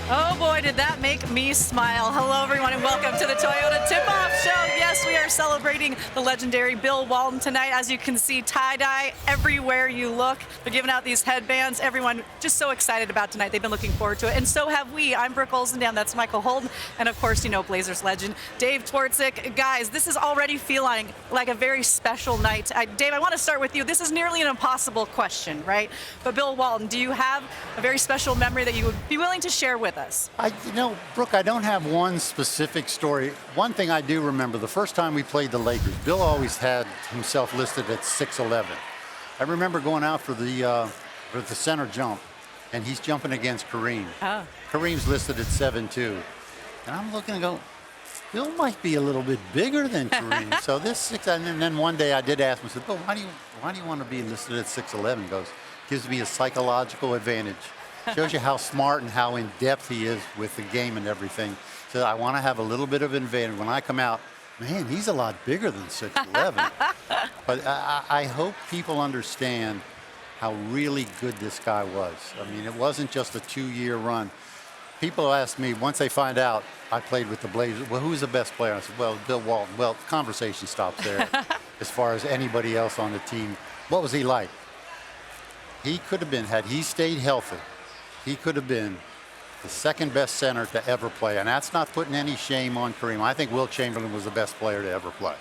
Oh boy, did that make me smile. Hello everyone and welcome to the Toyota Tip-Off Show. Yes, we are celebrating the legendary Bill Walton tonight. As you can see, tie-dye everywhere you look. They're giving out these headbands. Everyone just so excited about tonight. They've been looking forward to it, and so have we. I'm Brooke Olsendown, that's Michael Holden, and of course, you know, Blazers legend Dave Twardzik. Guys, this is already feeling like a very special night. Dave, I want to start with you. This is nearly an impossible question, right? But Bill Walton, do you have a very special memory that you would be willing to share with us? Brooke, I don't have one specific story. One thing I do remember, the first time we played the Lakers, Bill always had himself listed at 6'11". I remember going out for the center jump, and he's jumping against Kareem. Oh. Kareem's listed at 7'2". And I'm looking and go, Bill might be a little bit bigger than Kareem. So this 6, and then one day I did ask him, I said, Bill, why do you want to be listed at 6'11"? He goes, gives me a psychological advantage. Shows you how smart and how in-depth he is with the game and everything. So I want to have a little bit of an advantage. When I come out, man, he's a lot bigger than 6'11". But I hope people understand how really good this guy was. I mean, it wasn't just a 2-year run. People ask me, once they find out I played with the Blazers, well, who's the best player? I said, well, Bill Walton. Well, the conversation stops there as far as anybody else on the team. What was he like? He could have been, had he stayed healthy, he could have been the second best center to ever play. And that's not putting any shame on Kareem. I think Wilt Chamberlain was the best player to ever play.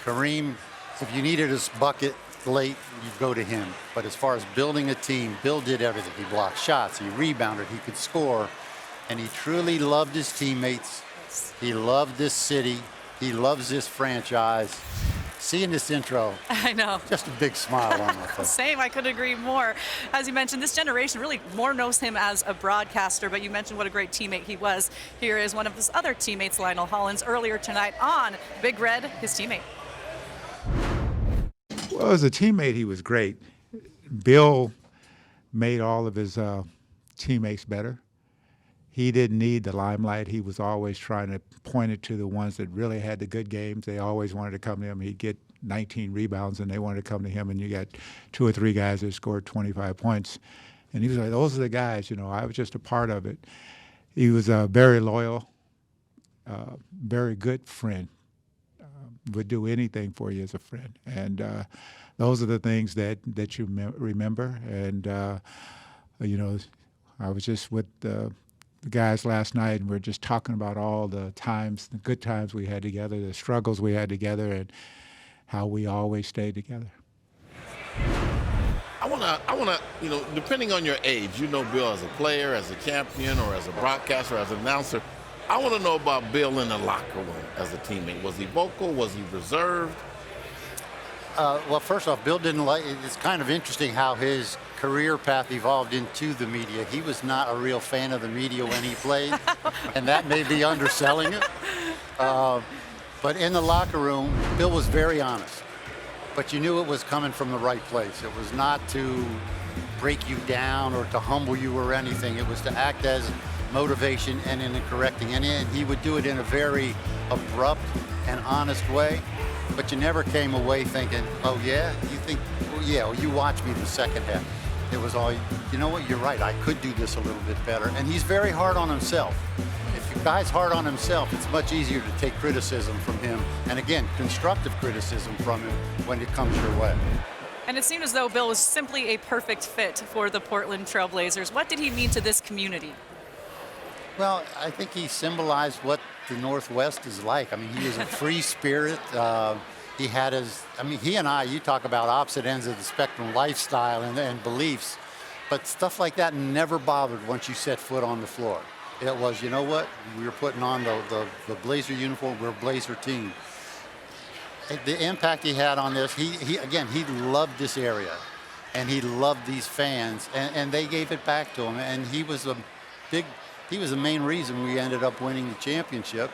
Kareem, if you needed his bucket late, you go to him. But as far as building a team, Bill did everything. He blocked shots, he rebounded, he could score. And he truly loved his teammates. He loved this city. He loves this franchise. Seeing this intro, I know. Just a big smile on my face. Same, I couldn't agree more. As you mentioned, this generation really more knows him as a broadcaster, but you mentioned what a great teammate he was. Here is one of his other teammates, Lionel Hollins, earlier tonight on Big Red, his teammate. Well, as a teammate, he was great. Bill made all of his teammates better. He didn't need the limelight. He was always trying to point it to the ones that really had the good games. They always wanted to come to him. He'd get 19 rebounds, and they wanted to come to him, and you got 2 or 3 guys that scored 25 points. And he was like, those are the guys, I was just a part of it. He was a very loyal, very good friend, would do anything for you as a friend. And those are the things that you remember. And, I was just with the guys last night, and we're just talking about all the times, the good times we had together, the struggles we had together, and how we always stayed together. I wanna, depending on your age, Bill as a player, as a champion, or as a broadcaster, as an announcer. I want to know about Bill in the locker room as a teammate. Was he vocal? Was he reserved? Well, first off, Bill didn't like. It's kind of interesting how his career path evolved into the media. He was not a real fan of the media when he played, and that may be underselling it. But in the locker room, Bill was very honest. But you knew it was coming from the right place. It was not to break you down or to humble you or anything. It was to act as motivation and in the correcting. And he would do it in a very abrupt and honest way. But you never came away thinking, oh yeah, you think, well, yeah, well, you watch me the second half. It was all, you know what, you're right, I could do this a little bit better. And he's very hard on himself. If a guy's hard on himself, it's much easier to take criticism from him. And again, constructive criticism from him when it comes your way. And it seemed as though Bill was simply a perfect fit for the Portland Trail Blazers. What did he mean to this community? Well, I think he symbolized what the Northwest is like. I mean, he was a free spirit. He had he and I, you talk about opposite ends of the spectrum, lifestyle and beliefs, but stuff like that never bothered once you set foot on the floor. It was, you know what, we were putting on the Blazer uniform, we're a Blazer team. The impact he had on this, he loved this area, and he loved these fans, and they gave it back to him, and he was the main reason we ended up winning the championship.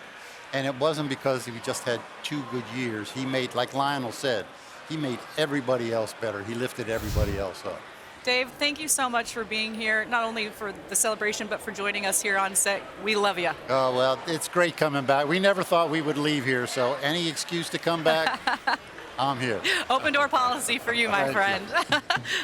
And it wasn't because he just had 2 good years. He made, like Lionel said, he made everybody else better. He lifted everybody else up. Dave, thank you so much for being here, not only for the celebration, but for joining us here on set. We love you. Oh, well, it's great coming back. We never thought we would leave here, so any excuse to come back, I'm here. Open door policy for you, my friend.